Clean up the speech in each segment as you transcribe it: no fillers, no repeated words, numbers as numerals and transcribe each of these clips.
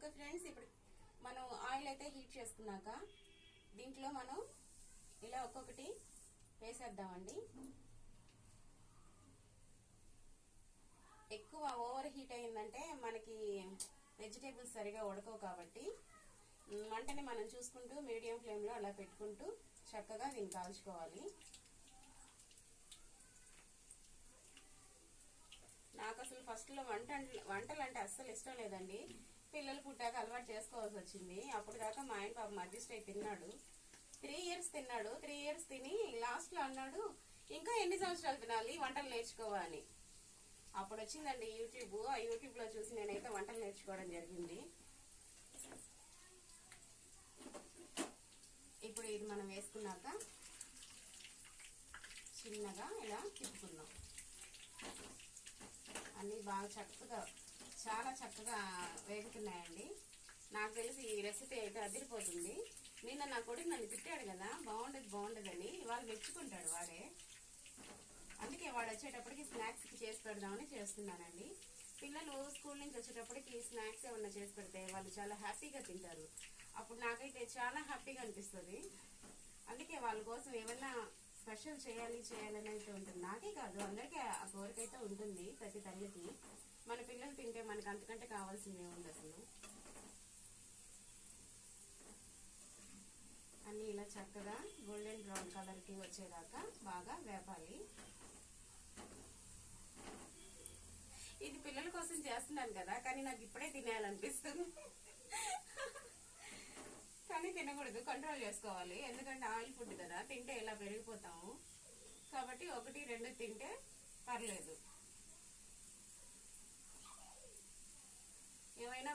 Okay friends, ఇప్పుడు మనం oil అయితే హీట్ చేసుకున్నాక దీంట్లో మనం ఇలా ఒక్కొక్కటి వేసేద్దామండి. ఎక్కువ ఓవర్ హీట్ అయిందంటే మనకి వెజిటేబుల్స్ సరిగా ఉడకవు కాబట్టి మంటని మనం చూసుకుంటూ మీడియం ఫ్లేమ్లో అలా పెట్టుకుంటూ చక్కగా దీన్ని కాల్చుకోవాలి. నాకు అసలు ఫస్ట్లో వంటలు అంటే అస్సలు ఇష్టం లేదండి. పిల్లలు పుట్టాక అలవాటు చేసుకోవాల్సి వచ్చింది. అప్పుడు దాకా మా ఆయన పాపం అడ్జస్ట్ అయి తిన్నాడు. 3 ఇయర్స్ తిన్నాడు. 3 ఇయర్స్ తిని లాస్ట్లో అన్నాడు, ఇంకా ఎన్ని సంవత్సరాలు తినాలి వంటలు నేర్చుకోవా అని. అప్పుడు వచ్చిందండి యూట్యూబ్. ఆ యూట్యూబ్లో చూసి నేనైతే వంటలు నేర్చుకోవడం జరిగింది. ఇప్పుడు ఇది మనం వేసుకున్నాక చిన్నగా ఇలా తిప్పుకుందాం. అన్నీ బాగా చక్కగా చాలా చక్కగా వేగుతున్నాయండి. నాకు తెలిసి ఈ రెసిపీ అయితే అదిరిపోతుంది. నిన్న నా కొడుకు నన్ను తిట్టాడు కదా, బాగుండదని. ఇవాళ మెచ్చుకుంటాడు వాడే. అందుకే వాడు వచ్చేటప్పటికి స్నాక్స్కి చేసి పెడదామని చేస్తున్నానండి. పిల్లలు స్కూల్ నుంచి వచ్చేటప్పటికి స్నాక్స్ ఏమన్నా చేసి పెడితే వాళ్ళు చాలా హ్యాపీగా తింటారు. అప్పుడు నాకైతే చాలా హ్యాపీగా అనిపిస్తుంది. అందుకే వాళ్ళ కోసం ఏమన్నా స్పెషల్ చేయాలని అయితే ఉంటుంది. నాకే కాదు, అందరికీ ఆ కోరిక అయితే ఉంటుంది. ప్రతి తల్లికి మన పిల్లలు తింటే మనకు అంతకంటే కావాల్సింది ఏముంది అసలు. అన్నీ ఇలా చక్కగా గోల్డెన్ బ్రౌన్ కలర్కి వచ్చేదాకా బాగా వేపాలి. ఇది పిల్లల కోసం చేస్తున్నాను కదా, కానీ నాకు ఇప్పుడే తినేయాలనిపిస్తుంది. కానీ తినకూడదు, కంట్రోల్ చేసుకోవాలి. ఎందుకంటే ఆయిల్ ఫుడ్ కదా, తింటే ఇలా పెరిగిపోతాము. కాబట్టి 1, 2 తింటే పర్లేదు. ఏమైనా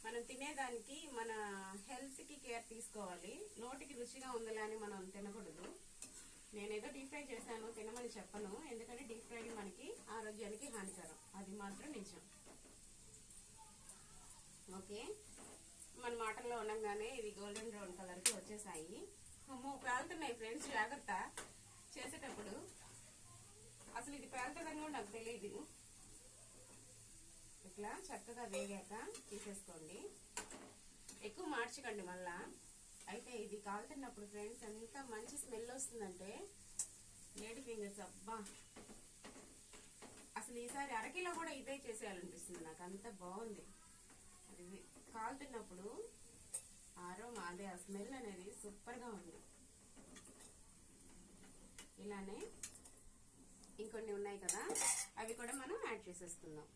మనం తినేదానికి మన హెల్త్కి కేర్ తీసుకోవాలి. నోటికి రుచిగా ఉందని అని మనం తినకూడదు. నేనేదో డీప్ ఫ్రై చేశాను తినమని చెప్పను, ఎందుకంటే డీప్ ఫ్రై మనకి ఆరోగ్యానికి హానికరం, అది మాత్రం నిజం. ఓకే, మన మాటల్లో ఉండగానే ఇది గోల్డెన్ బ్రౌన్ కలర్కి వచ్చేసాయి. అమ్మో, పేలుతున్నాయి ఫ్రెండ్స్, జాగ్రత్త చేసేటప్పుడు. అసలు ఇది పేలుతుందని కూడా నాకు తెలియదు. ఇట్లా చక్కగా వేగాక తీసేసుకోండి. ఎక్కువ మార్చకండి మళ్ళా. అయితే ఇది కాలుతున్నప్పుడు ఫ్రెండ్స్ ఎంత మంచి స్మెల్ వస్తుందంటే లేడీ ఫింగర్స్, అబ్బా అసలు ఈసారి అరకిలో కూడా ఇదే చేసేయాలనిపిస్తుంది నాకు, అంత బాగుంది. అది కాలుతున్నప్పుడు ఆరోమా, అదే ఆ స్మెల్ అనేది సూపర్గా ఉంది. ఇలానే ఇంకొన్ని ఉన్నాయి కదా, అవి కూడా మనం యాడ్ చేసేసుకుందాం.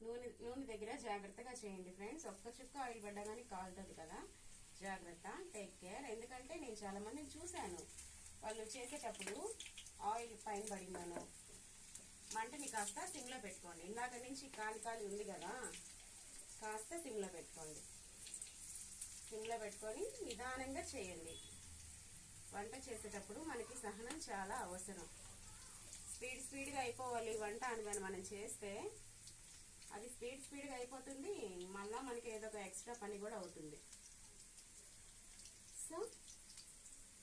నూనె దగ్గర జాగ్రత్తగా చేయండి ఫ్రెండ్స్. ఒక్క చుక్క ఆయిల్ పడ్డగానే కాలుతుంది కదా, జాగ్రత్త, టేక్ కేర్. ఎందుకంటే నేను చాలా మందిని చూశాను, వాళ్ళు చేసేటప్పుడు ఆయిల్ పైన పడిందను. మంటని కాస్త సిమ్లో పెట్టుకోండి. ఇందాక నుంచి కాలి ఉంది కదా, కాస్త సిమ్లో పెట్టుకోండి. సిమ్లో పెట్టుకొని నిదానంగా చేయండి. వంట చేసేటప్పుడు మనకి సహనం చాలా అవసరం. స్పీడ్గా అయిపోవాలి వంట అని మనం చేస్తే అది స్పీడ్గా అయిపోతుంది. మళ్ళా మనకి ఏదో ఒక ఎక్స్ట్రా పని కూడా అవుతుంది. సో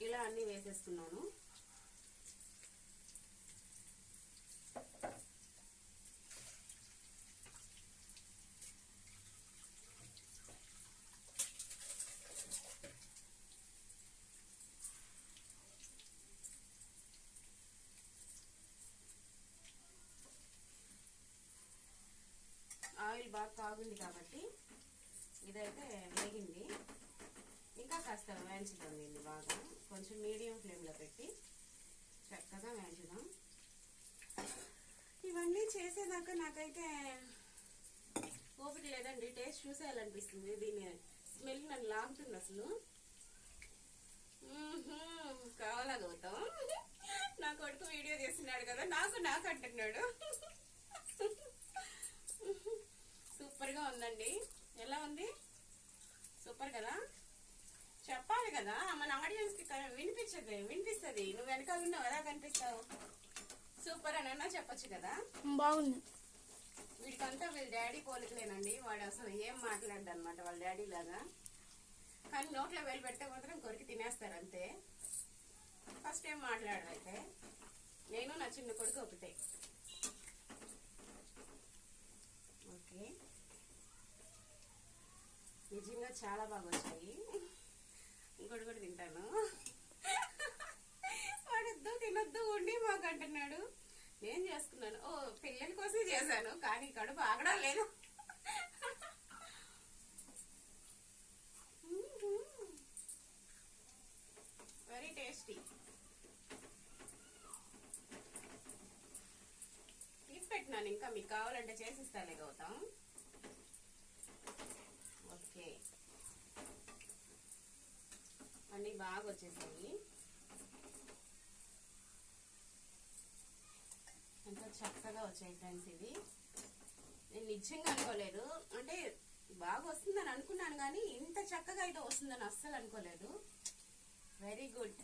ఇలా అన్నీ వేసేసుకున్నాను. ఆయిల్ బాగా కాగుంది కాబట్టి ఇదైతే వేగింది. ఇంకా కాస్త వేయించుదాం దీన్ని బాగా, కొంచెం మీడియం ఫ్లేమ్లో పెట్టి చక్కగా వేయించుదాం. ఇవన్నీ చేసేదాకా నాకైతే ఓపిక లేదండి. టేస్ట్ చూసేయాలనిపిస్తుంది. దీని స్మెల్ నన్ను లాగుతుంది అసలు. కావాలా గౌతమ్, నా కొడుకు వీడియో చేస్తున్నాడు కదా, నాకు అంటున్నాడు. సూపర్గా ఉందండి. ఎలా ఉంది? సూపర్ కదా. చెప్పాలి కదా, మన ఆడియన్స్కి వినిపిస్తుంది. నువ్వు వెనకాల ఉన్నావు, ఎలా కనిపిస్తావు? సూపర్ అని అన్నా చెప్పచ్చు కదా. బాగుంది. వీడికంతా వీళ్ళ డాడీ పోలికలేనండి. వాడు అసలు ఏం మాట్లాడు అనమాట వాళ్ళ డాడీ లాగా. కానీ నోట్లో వేలు పెడితే మాత్రం కొరికి తినేస్తారు అంతే. ఫస్ట్ ఏం మాట్లాడరు. అయితే నేను నా చిన్న కొడుకు ఒకటే. ఓకే, ఈరోజు చాలా బాగా వచ్చాయి. ఇంకోటి కూడా తింటాను. వాడొద్దు తినొద్దు ఉండి మాకు అంటున్నాడు. నేను చేసుకున్నాను. ఓ పిల్లల కోసం చేశాను కానీ కడుపు ఆగడం లేదు. Very tasty. తీసి పెట్టినాను, ఇంకా మీకు కావాలంటే చేసిస్తాలే గౌతమ్. ఓకే, అన్నీ బాగా వచ్చేసాయి. ఎంతో చక్కగా వచ్చాయి ఫ్రెండ్స్. ఇది నేను నిజంగా అనుకోలేదు, అంటే బాగా వస్తుందని అనుకున్నాను కానీ ఇంత చక్కగా అయితే వస్తుందని అస్సలు అనుకోలేదు. Very good.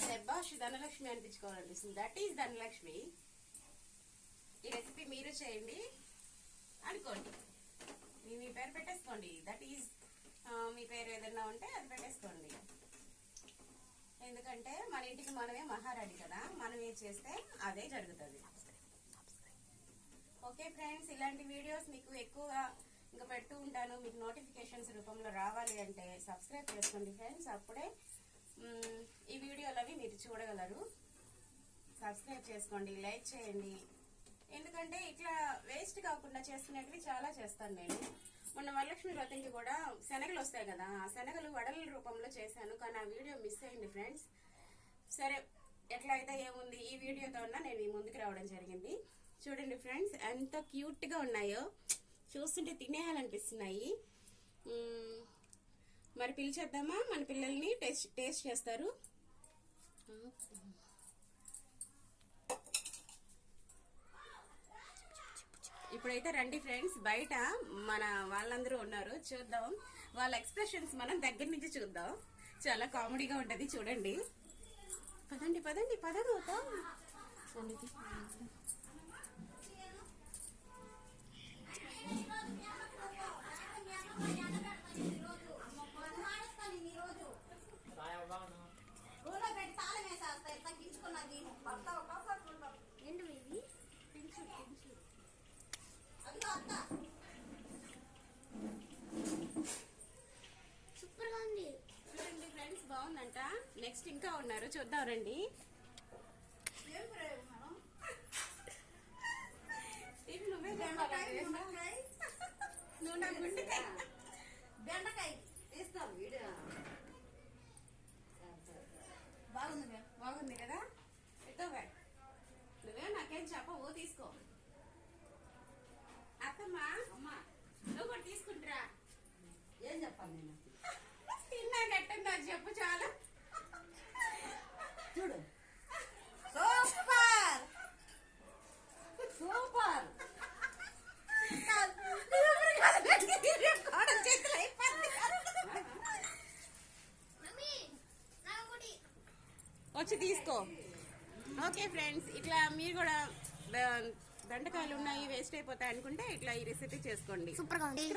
శభాష్ ధనలక్ష్మి అనిపించుకోవాలనిపిస్తుంది. That is Dhanalakshmi. ఈ రెసిపీ మీరు చేయండి అనుకోండి, మీ పేరు పెట్టేసుకోండి. దట్ ఈజ్ మీ పేరు ఏదన్నా ఉంటే అది పెట్టేసుకోండి. ఎందుకంటే మన ఇంటికి మనమే మహారాణి కదా, మనం ఏం చేస్తే అదే జరుగుతుంది. ఓకే ఫ్రెండ్స్, ఇలాంటి వీడియోస్ మీకు ఎక్కువగా ఇంకా పెడుతూ ఉంటాను. మీకు నోటిఫికేషన్స్ రూపంలో రావాలి అంటే సబ్స్క్రైబ్ చేసుకోండి ఫ్రెండ్స్. అప్పుడే ఈ వీడియోలు అవి మీరు చూడగలరు. సబ్స్క్రైబ్ చేసుకోండి, లైక్ చేయండి. ఎందుకంటే ఇట్లా వేస్ట్ కాకుండా చేసుకునేటివి చాలా చేస్తాను నేను. మొన్న వరలక్ష్మి వ్రతంకి కూడా శనగలు వస్తాయి కదా, ఆ శనగలు వడల రూపంలో చేశాను కానీ ఆ వీడియో మిస్ అయింది ఫ్రెండ్స్. సరే, ఎట్లా అయితే ఏముంది, ఈ వీడియోతో ఉన్నా నేను ఈ ముందుకు రావడం జరిగింది. చూడండి ఫ్రెండ్స్ ఎంత క్యూట్గా ఉన్నాయో, చూస్తుంటే తినేయాలనిపిస్తున్నాయి. మరి పిలిచేద్దామా మన పిల్లల్ని, టేస్ట్ చేస్తారు. ఇప్పుడైతే రండి ఫ్రెండ్స్, బయట మన వాళ్ళందరూ ఉన్నారు, చూద్దాం వాళ్ళ ఎక్స్ప్రెషన్స్ మనం దగ్గర నుంచి చూద్దాం. చాలా కామెడీగా ఉంటది, చూడండి. పదండి పదండి పదవుతాం. సూపర్గా ఉంది చూడండి ఫ్రెండ్స్, బాగుందంట. నెక్స్ట్ ఇంకా ఉన్నారు, చూద్దాం రండి. నువ్వే నువ్వు నా గుండెకాయ బెండకాయ తీస్తావు. వీడియో బాగుంది కదా, ఎత్తవే నువ్వే నాకేం చెప్పవు, తీసుకో. అత్తమ్మా అమ్మా నువ్వు కూడా తీసుకుంటారా? ఏం చెప్పాలి నేను? తిన్నాకెట్టుందో చెప్పు చాలు. చూడు, సూపర్ సూపర్. వచ్చి తీసుకో. ఓకే ఫ్రెండ్స్, ఇట్లా మీరు కూడా బెండకాయలు ఉన్నాయి వేస్ట్ అయిపోతాయి అనుకుంటే ఇట్లా ఈ రెసిపీ చేసుకోండి. సూపర్గా ఉంది.